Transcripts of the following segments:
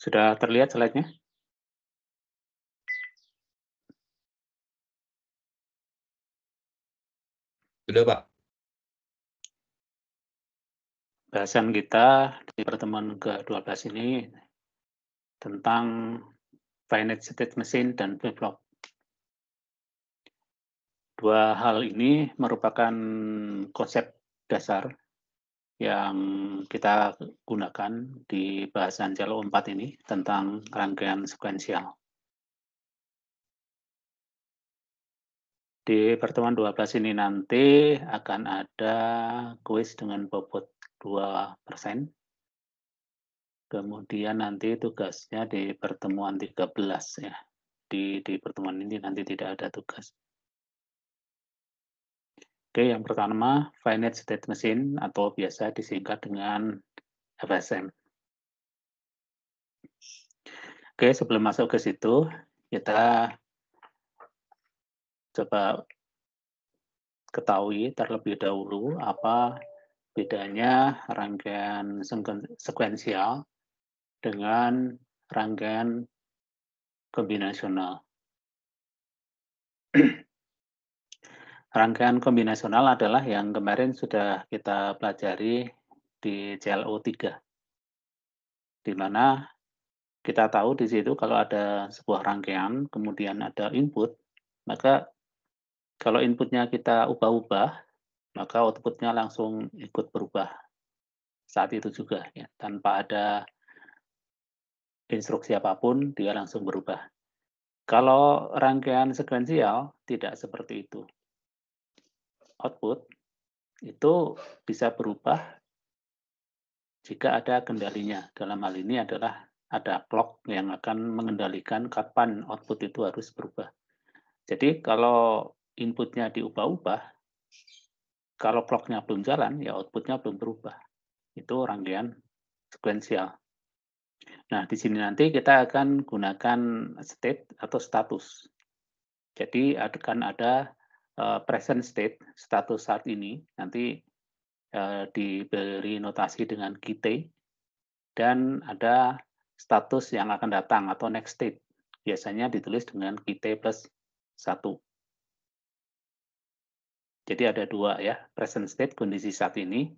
Sudah terlihat slide-nya? Sudah, Pak. Bahasan kita di pertemuan ke-12 ini tentang finite state machine dan flip-flop. Dua hal ini merupakan konsep dasar yang kita gunakan di bahasan Celo 4 ini tentang rangkaian sekuensial. Di pertemuan 12 ini nanti akan ada kuis dengan bobot 2%. Kemudian nanti tugasnya di pertemuan 13 ya. Di pertemuan ini nanti tidak ada tugas. Oke, yang pertama finite state machine atau biasa disingkat dengan FSM. Oke, sebelum masuk ke situ, kita coba ketahui terlebih dahulu apa bedanya rangkaian sekuensial dengan rangkaian kombinasional. Rangkaian kombinasional adalah yang kemarin sudah kita pelajari di CLO 3, di mana kita tahu di situ kalau ada sebuah rangkaian, kemudian ada input, maka kalau inputnya kita ubah-ubah, maka outputnya langsung ikut berubah saat itu juga, ya, tanpa ada instruksi apapun, dia langsung berubah. Kalau rangkaian sekuensial, tidak seperti itu. Output itu bisa berubah jika ada kendalinya. Dalam hal ini adalah ada clock yang akan mengendalikan kapan output itu harus berubah. Jadi kalau inputnya diubah-ubah, kalau clock-nya belum jalan, ya outputnya belum berubah. Itu rangkaian sekuensial. Nah, di sini nanti kita akan gunakan state atau status. Jadi akan ada present state, status saat ini, nanti diberi notasi dengan QT, dan ada status yang akan datang atau next state. Biasanya ditulis dengan QT plus 1. Jadi ada dua ya, present state kondisi saat ini,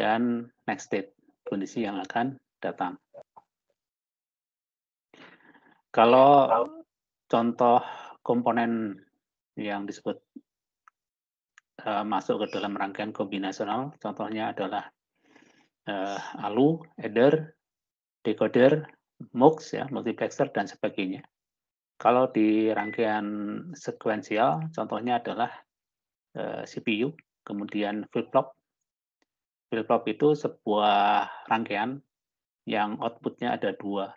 dan next state kondisi yang akan datang. Kalau contoh komponen yang disebut masuk ke dalam rangkaian kombinasional, contohnya adalah ALU, adder, decoder, MUX, ya, multiplexer, dan sebagainya. Kalau di rangkaian sekuensial, contohnya adalah CPU, kemudian flip-flop. Flip-flop itu sebuah rangkaian yang outputnya ada dua,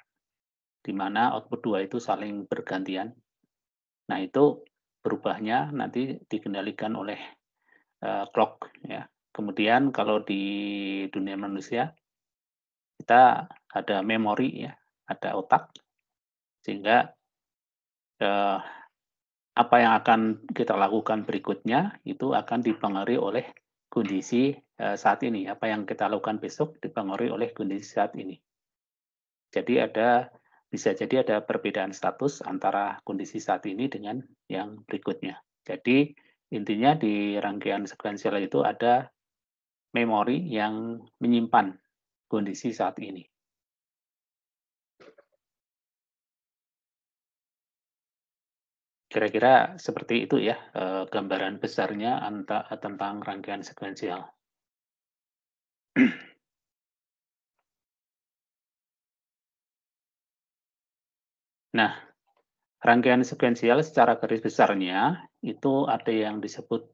di mana output dua itu saling bergantian. Nah, itu berubahnya nanti dikendalikan oleh clock. Ya. Kemudian kalau di dunia manusia, kita ada memori, ya, ada otak, sehingga apa yang akan kita lakukan berikutnya itu akan dipengaruhi oleh kondisi saat ini. Apa yang kita lakukan besok dipengaruhi oleh kondisi saat ini. Jadi bisa jadi ada perbedaan status antara kondisi saat ini dengan yang berikutnya. Jadi intinya di rangkaian sekuensial itu ada memori yang menyimpan kondisi saat ini. Kira-kira seperti itu ya gambaran besarnya tentang rangkaian sekuensial. Nah, rangkaian sekuensial secara garis besarnya itu ada yang disebut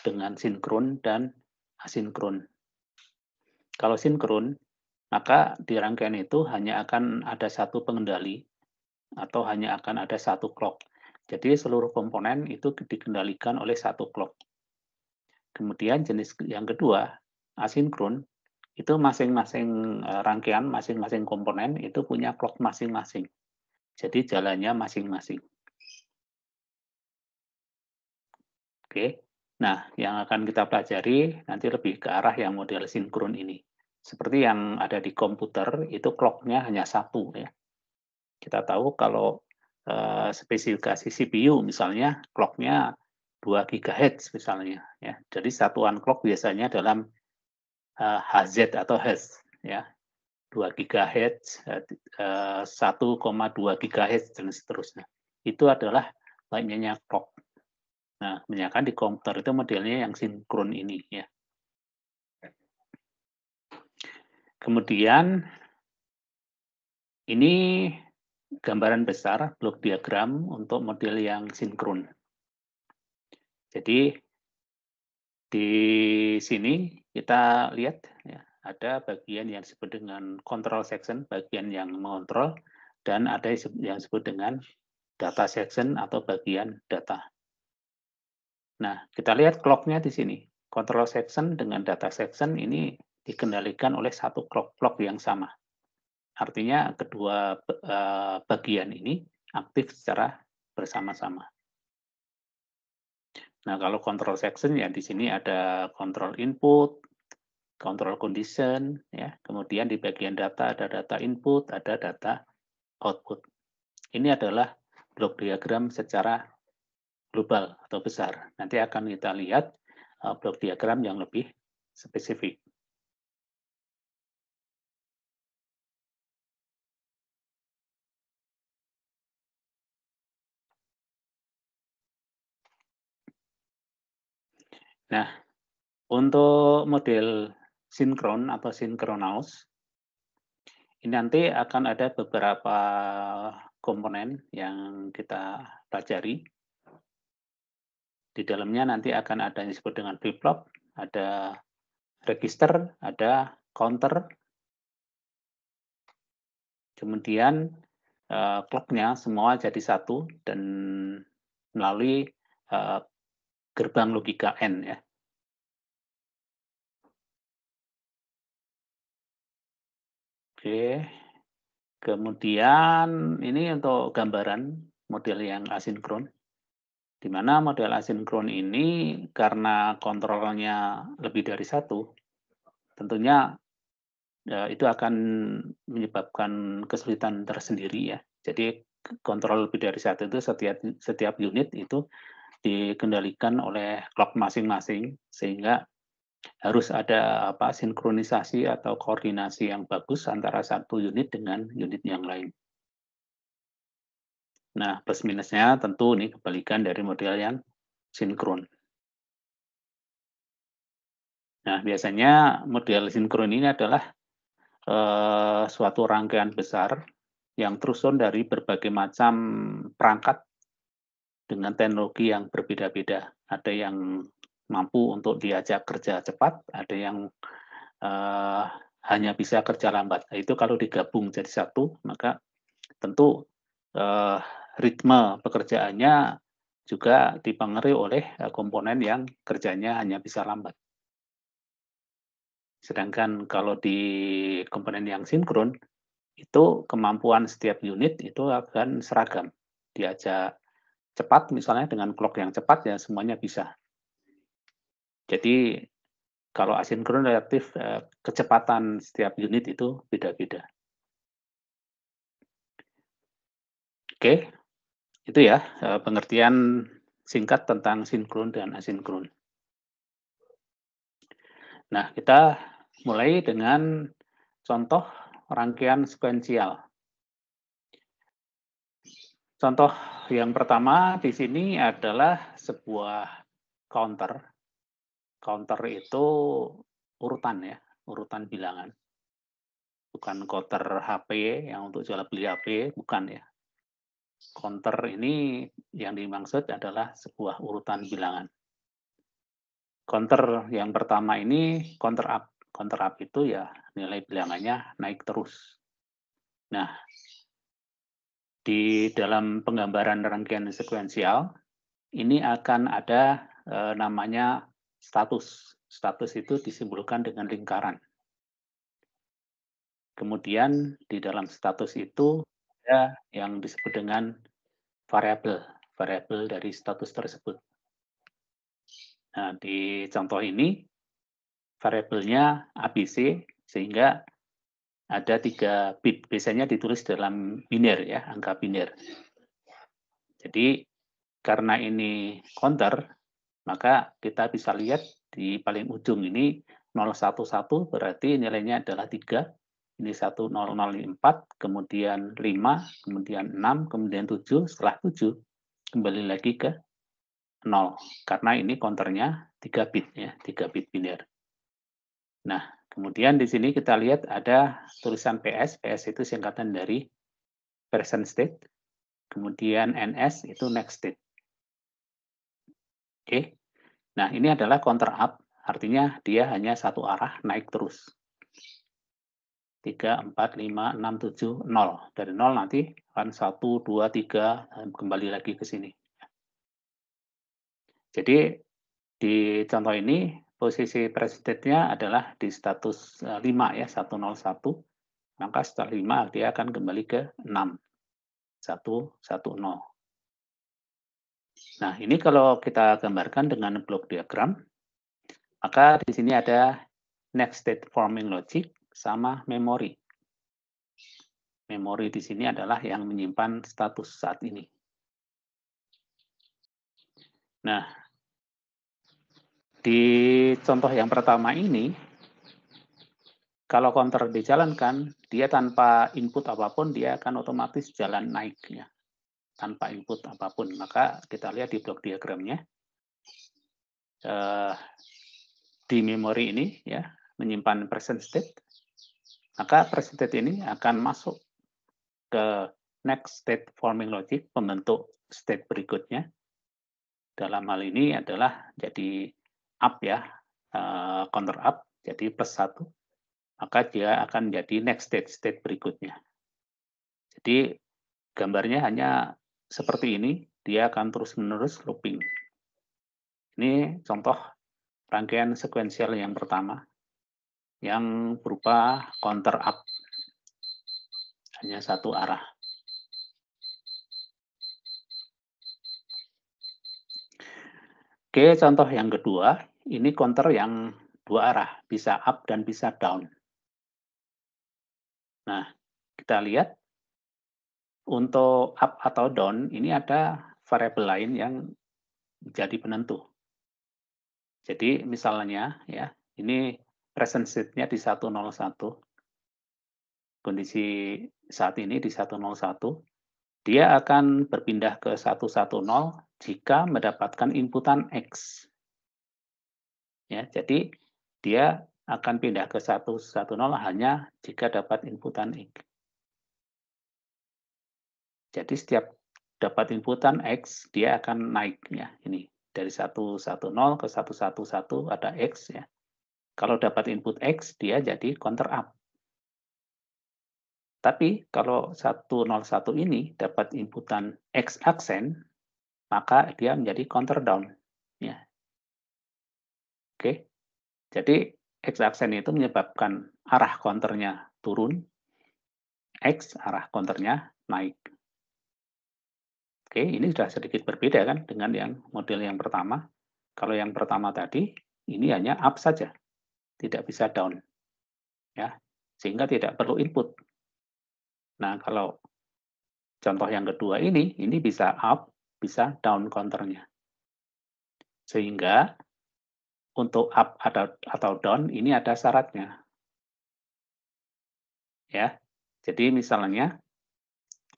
dengan sinkron dan asinkron. Kalau sinkron, maka di rangkaian itu hanya akan ada satu pengendali atau hanya akan ada satu clock. Jadi seluruh komponen itu dikendalikan oleh satu clock. Kemudian jenis yang kedua, asinkron, itu masing-masing rangkaian, masing-masing komponen itu punya clock masing-masing. Jadi jalannya masing-masing. Oke. Nah, yang akan kita pelajari nanti lebih ke arah yang model sinkron ini. Seperti yang ada di komputer, itu clock-nya hanya satu, ya. Kita tahu kalau, spesifikasi CPU misalnya clock-nya 2 GHz misalnya ya. Jadi satuan clock biasanya dalam, Hz atau hertz ya, 2 GHz, 1,2 GHz dan seterusnya. Itu adalah banyaknya clock. Nah, kebanyakan di komputer itu modelnya yang sinkron ini ya. Kemudian ini gambaran besar blok diagram untuk model yang sinkron. Jadi di sini kita lihat ya, ada bagian yang disebut dengan control section, bagian yang mengontrol, dan ada yang disebut dengan data section atau bagian data. Nah, kita lihat clock-nya di sini. Control section dengan data section ini dikendalikan oleh satu clock yang sama. Artinya kedua bagian ini aktif secara bersama-sama. Nah, kalau control section ya di sini ada control input, control condition, ya. Kemudian di bagian data ada data input, ada data output. Ini adalah blok diagram secara global atau besar. Nanti akan kita lihat blok diagram yang lebih spesifik. Nah, untuk model sinkron atau synchronous, ini nanti akan ada beberapa komponen yang kita pelajari. Di dalamnya nanti akan ada yang disebut dengan flip-flop, ada register, ada counter, kemudian clock-nya semua jadi satu dan melalui gerbang logika N ya. Oke, kemudian ini untuk gambaran model yang asinkron, di mana model asinkron ini karena kontrolnya lebih dari satu, tentunya itu akan menyebabkan kesulitan tersendiri ya. Jadi kontrol lebih dari satu itu setiap unit itu dikendalikan oleh clock masing-masing, sehingga harus ada sinkronisasi atau koordinasi yang bagus antara satu unit dengan unit yang lain. Nah, plus minusnya tentu ini kebalikan dari model yang sinkron. Nah, biasanya model sinkron ini adalah suatu rangkaian besar yang terusun dari berbagai macam perangkat dengan teknologi yang berbeda-beda. Ada yang mampu untuk diajak kerja cepat, ada yang hanya bisa kerja lambat. Nah, itu kalau digabung jadi satu, maka tentu ritme pekerjaannya juga dipengaruhi oleh komponen yang kerjanya hanya bisa lambat. Sedangkan kalau di komponen yang sinkron, itu kemampuan setiap unit itu akan seragam. Diajak cepat misalnya dengan clock yang cepat ya semuanya bisa. Jadi kalau asinkron relatif kecepatan setiap unit itu beda-beda. Oke, itu ya pengertian singkat tentang sinkron dan asinkron. Nah, kita mulai dengan contoh rangkaian sekuensial. Contoh yang pertama di sini adalah sebuah counter. Counter itu urutan ya, urutan bilangan. Bukan counter HP yang untuk jual beli HP, bukan ya. Counter ini yang dimaksud adalah sebuah urutan bilangan. Counter yang pertama ini counter up. Counter up itu ya nilai bilangannya naik terus. Nah, di dalam penggambaran rangkaian sekuensial, ini akan ada namanya status. Status itu disimbolkan dengan lingkaran. Kemudian di dalam status itu ada yang disebut dengan variabel, variabel dari status tersebut. Nah, di contoh ini variabelnya ABC sehingga ada 3 bit, biasanya ditulis dalam biner ya, angka biner. Jadi karena ini counter, maka kita bisa lihat di paling ujung ini 011 berarti nilainya adalah 3, ini 100, ini 4, kemudian 5, kemudian 6, kemudian 7, setelah 7 kembali lagi ke 0, karena ini counternya 3 bit ya, 3 bit biner. Nah, kemudian di sini kita lihat ada tulisan PS, PS itu singkatan dari present state, kemudian NS itu next state. Oke. Nah, ini adalah counter up, artinya dia hanya satu arah naik terus. 3, 4, 5, 6, 7, 0. Dari 0 nanti akan 1, 2, 3, kembali lagi ke sini. Jadi di contoh ini posisi presidennya adalah di status 5 ya, 101. Maka setelah 5 dia akan kembali ke 6, 1, 1, 0. Nah, ini kalau kita gambarkan dengan blok diagram, maka di sini ada next state forming logic sama memori. Memori di sini adalah yang menyimpan status saat ini. Nah, di contoh yang pertama ini, kalau counter dijalankan, dia tanpa input apapun, dia akan otomatis jalan naik ya, tanpa input apapun. Maka kita lihat di blok diagramnya, di memori ini ya, menyimpan present state, maka present state ini akan masuk ke next state forming logic, membentuk state berikutnya. Dalam hal ini adalah jadi up ya, counter up, jadi plus 1, maka dia akan jadi next state, state berikutnya. Jadi gambarnya hanya seperti ini, dia akan terus-menerus looping. Ini contoh rangkaian sekuensial yang pertama, yang berupa counter up, hanya satu arah. Oke, contoh yang kedua, ini counter yang dua arah, bisa up dan bisa down. Nah, kita lihat untuk up atau down, ini ada variabel lain yang jadi penentu. Jadi misalnya ya, ini present state-nya di 101, kondisi saat ini di 101, dia akan berpindah ke 110 jika mendapatkan inputan X. Ya, jadi dia akan pindah ke 110 hanya jika dapat inputan X. Jadi setiap dapat inputan X, dia akan naik ya. Ini dari 110 ke 111 ada X ya. Kalau dapat input X, dia jadi counter up. Tapi kalau 101 ini dapat inputan X aksen, maka dia menjadi counter down. Ya. Oke. Jadi X aksen itu menyebabkan arah counternya turun, X arah counternya naik. Oke, ini sudah sedikit berbeda kan dengan yang model yang pertama. Kalau yang pertama tadi, ini hanya up saja, tidak bisa down. Ya, sehingga tidak perlu input. Nah, kalau contoh yang kedua ini bisa up, bisa down counternya. Sehingga untuk up atau down ini ada syaratnya. Ya, jadi misalnya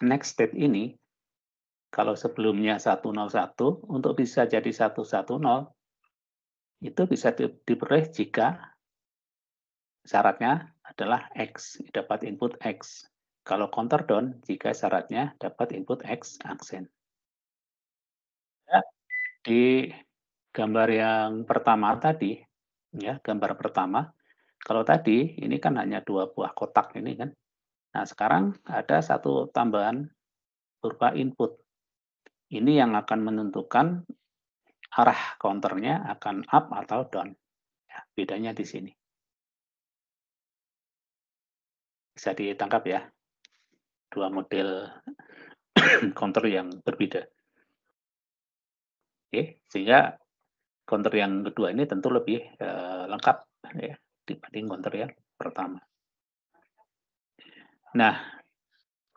next state ini, kalau sebelumnya 101, untuk bisa jadi 110, itu bisa diperoleh jika syaratnya adalah X, dapat input X. Kalau counter down, jika syaratnya dapat input X aksen. Ya, di gambar yang pertama tadi, ya, gambar pertama, kalau tadi ini kan hanya dua buah kotak ini kan. Nah, sekarang ada satu tambahan berupa input. Ini yang akan menentukan arah counternya akan up atau down. Ya, bedanya di sini. Bisa ditangkap ya, dua model counter yang berbeda. Oke, sehingga counter yang kedua ini tentu lebih lengkap ya dibanding counter yang pertama. Nah,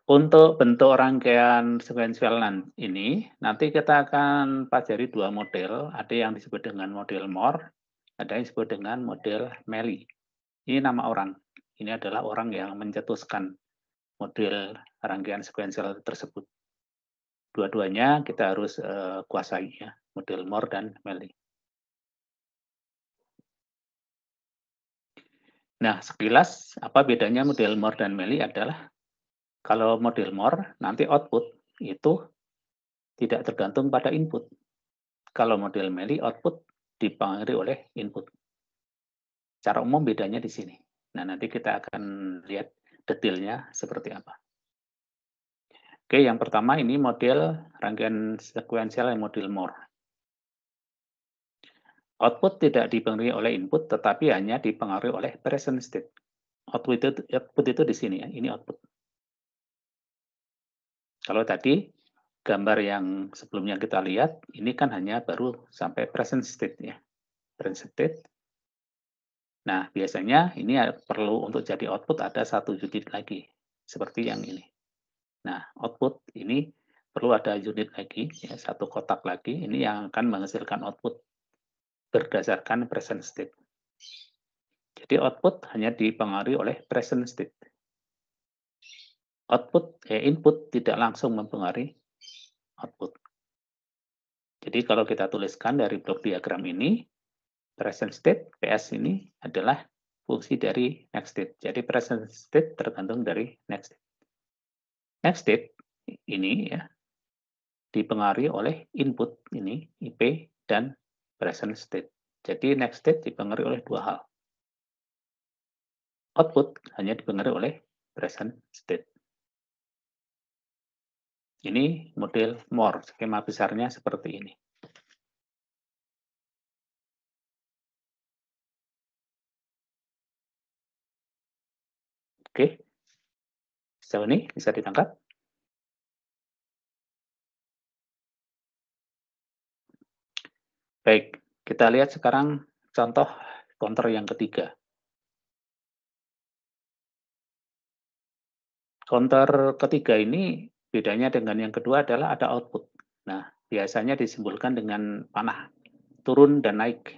untuk bentuk rangkaian sekuensial ini, nanti kita akan pelajari 2 model, ada yang disebut dengan model Moore, ada yang disebut dengan model Mealy. Ini nama orang. Ini adalah orang yang mencetuskan model rangkaian sekuensial tersebut. Dua-duanya kita harus kuasai ya, model Moore dan Mealy. Nah, sekilas apa bedanya model Moore dan Mealy adalah kalau model Moore nanti output itu tidak tergantung pada input. Kalau model Mealy output dipengaruhi oleh input. Cara umum bedanya di sini. Nah, nanti kita akan lihat detailnya seperti apa. Oke, yang pertama ini model rangkaian sekuensial yang model Moore. Output tidak dipengaruhi oleh input, tetapi hanya dipengaruhi oleh present state. Output itu di sini ya, ini output. Kalau tadi gambar yang sebelumnya kita lihat, ini kan hanya baru sampai present state ya. Present state. Nah, biasanya ini perlu untuk jadi output ada satu unit lagi, seperti yang ini. Nah, output ini perlu ada unit lagi, ya, satu kotak lagi, ini yang akan menghasilkan output berdasarkan present state. Jadi output hanya dipengaruhi oleh present state. Input tidak langsung mempengaruhi output. Jadi kalau kita tuliskan dari blok diagram ini, present state, PS ini adalah fungsi dari next state. Jadi present state tergantung dari next state. Next state ini ya dipengaruhi oleh input ini, IP, dan present state. Jadi next state dipengaruhi oleh dua hal. Output hanya dipengaruhi oleh present state. Ini model Moore, skema besarnya seperti ini. Oke, sejauh ini bisa ditangkap? Baik, kita lihat sekarang contoh counter yang ketiga. Counter ketiga ini bedanya dengan yang kedua adalah ada output. Nah, biasanya disimbolkan dengan panah, turun dan naik.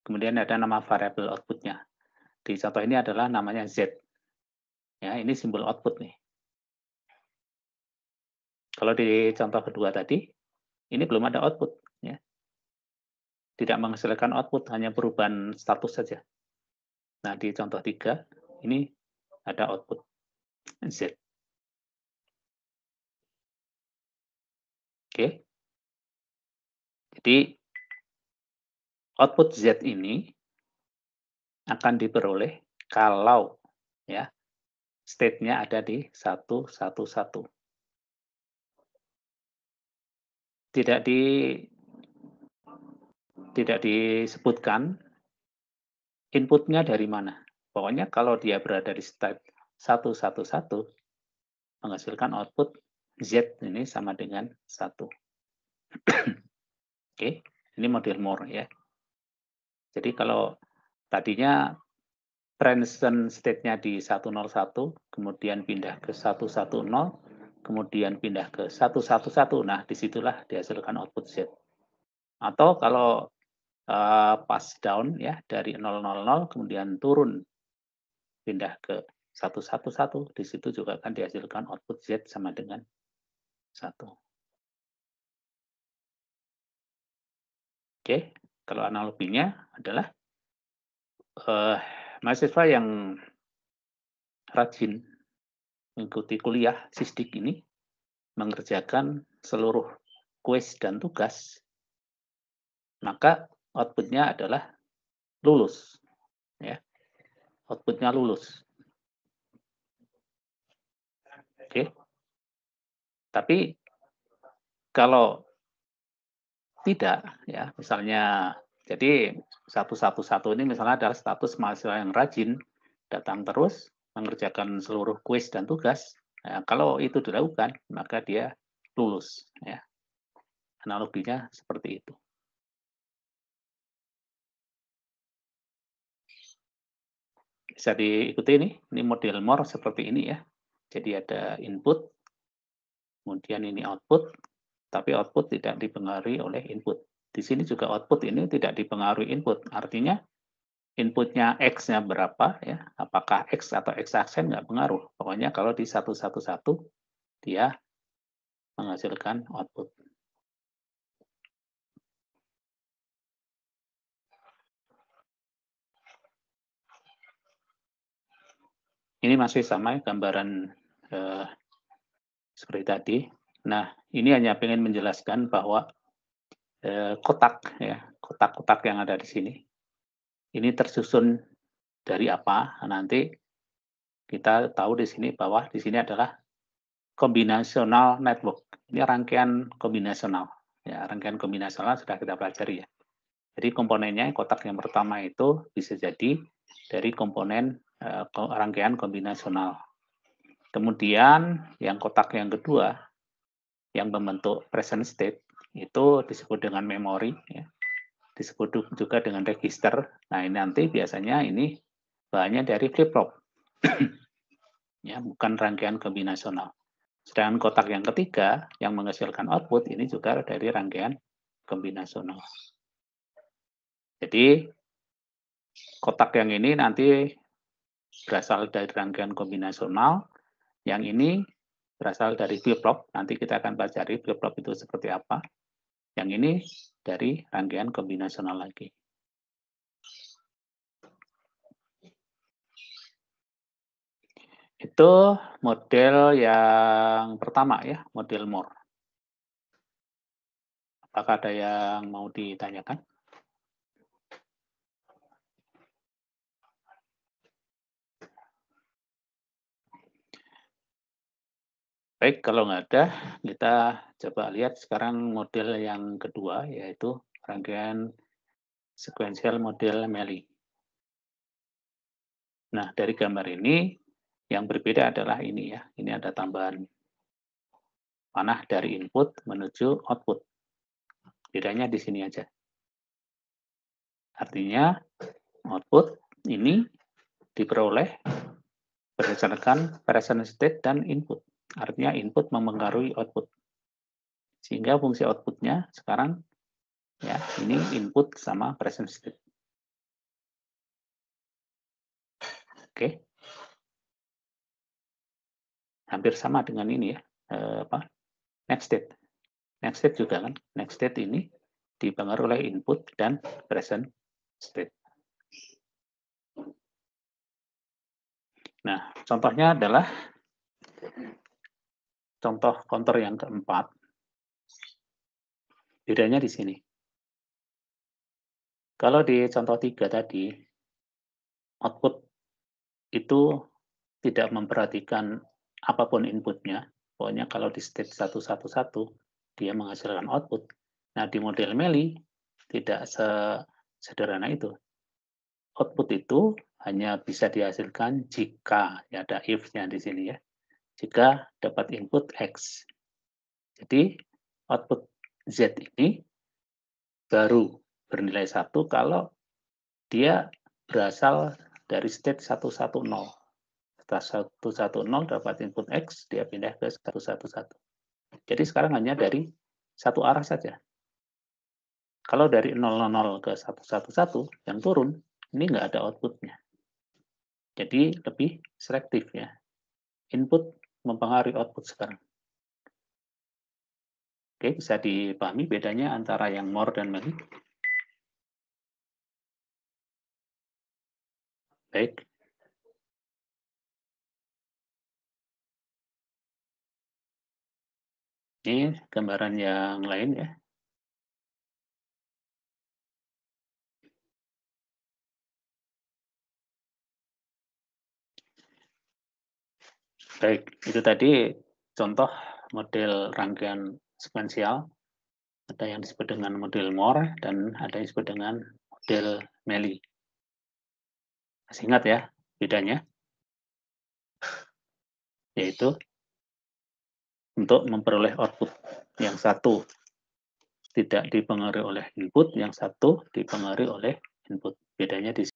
Kemudian ada nama variabel outputnya. Di contoh ini adalah namanya Z. Ya, ini simbol output nih. Kalau di contoh kedua tadi, ini belum ada output. Ya. Tidak menghasilkan output, hanya perubahan status saja. Nah, di contoh tiga, ini ada output Z. Oke. Jadi, output Z ini akan diperoleh kalau ya state-nya ada di 111. Tidak di tidak disebutkan inputnya dari mana. Pokoknya kalau dia berada di state 111 menghasilkan output Z ini sama dengan 1. Oke, ini model Moore ya. Jadi kalau tadinya present state-nya di 101, kemudian pindah ke 110, kemudian pindah ke 111. Nah, disitulah dihasilkan output Z. Atau kalau pas down ya dari 000 kemudian turun pindah ke 111, di situ juga akan dihasilkan output Z sama dengan 1. Oke, kalau analoginya adalah mahasiswa yang rajin mengikuti kuliah SISDIK ini mengerjakan seluruh kuis dan tugas, maka outputnya adalah lulus. Ya, outputnya lulus. Oke, tapi kalau tidak, ya misalnya, jadi 111 ini misalnya adalah status mahasiswa yang rajin, datang terus, mengerjakan seluruh kuis dan tugas. Nah, kalau itu dilakukan, maka dia lulus. Ya. Analoginya seperti itu. Bisa diikuti ini model Moore seperti ini ya. Jadi ada input, kemudian ini output, tapi output tidak dipengaruhi oleh input. Di sini juga output ini tidak dipengaruhi input, artinya inputnya X-nya berapa ya, apakah X atau X aksen nggak pengaruh. Pokoknya kalau di 111 dia menghasilkan output. Ini masih sama gambaran seperti tadi. Nah, ini hanya ingin menjelaskan bahwa kotak ya, kotak-kotak yang ada di sini, ini tersusun dari apa? Nanti kita tahu di sini bahwa di sini adalah kombinasional network. Ini rangkaian kombinasional. Ya, rangkaian kombinasional sudah kita pelajari ya. Jadi komponennya kotak yang pertama itu bisa jadi dari komponen rangkaian kombinasional. Kemudian yang kotak yang kedua yang membentuk present state itu disebut dengan memori ya. Disebut juga dengan register. Nah, ini nanti biasanya ini bahannya dari flip-flop. Ya, bukan rangkaian kombinasional. Sedangkan kotak yang ketiga yang menghasilkan output ini juga dari rangkaian kombinasional. Jadi kotak yang ini nanti berasal dari rangkaian kombinasional, yang ini berasal dari flip-flop. Nanti kita akan pelajari flip-flop itu seperti apa. Yang ini dari rangkaian kombinasional lagi. Itu model yang pertama ya, model Moore. Apakah ada yang mau ditanyakan? Baik, kalau nggak ada, kita coba lihat sekarang model yang kedua, yaitu rangkaian sequential model Mealy. Nah, dari gambar ini, yang berbeda adalah ini ya. Ini ada tambahan panah dari input menuju output. Bedanya di sini aja. Artinya, output ini diperoleh berdasarkan present state dan input. Artinya input mempengaruhi output. Sehingga fungsi outputnya sekarang ya ini input sama present state. Oke. Hampir sama dengan ini ya. Next state. Next state juga kan. Next state ini dipengaruhi oleh input dan present state. Nah, contohnya adalah contoh counter yang keempat. Bedanya di sini. Kalau di contoh 3 tadi, output itu tidak memperhatikan apapun inputnya. Pokoknya kalau di state 111, dia menghasilkan output. Nah, di model Mealy, tidak sederhana itu. Output itu hanya bisa dihasilkan jika, ya ada if-nya di sini ya, jika dapat input X. Jadi, output Z ini baru bernilai 1 kalau dia berasal dari state 110. Setelah 110 dapat input X, dia pindah ke 111. Jadi sekarang hanya dari satu arah saja. Kalau dari 000 ke 111 yang turun, ini nggak ada outputnya. Jadi lebih selektif ya. Input mempengaruhi output sekarang. Oke, bisa dipahami bedanya antara yang Moore dan Mealy? Baik. Ini gambaran yang lain ya. Baik, itu tadi contoh model rangkaian sekuensial. Ada yang disebut dengan model Moore dan ada yang disebut dengan model Mealy. Masih ingat ya bedanya? Yaitu untuk memperoleh output. Yang satu tidak dipengaruhi oleh input, yang satu dipengaruhi oleh input. Bedanya di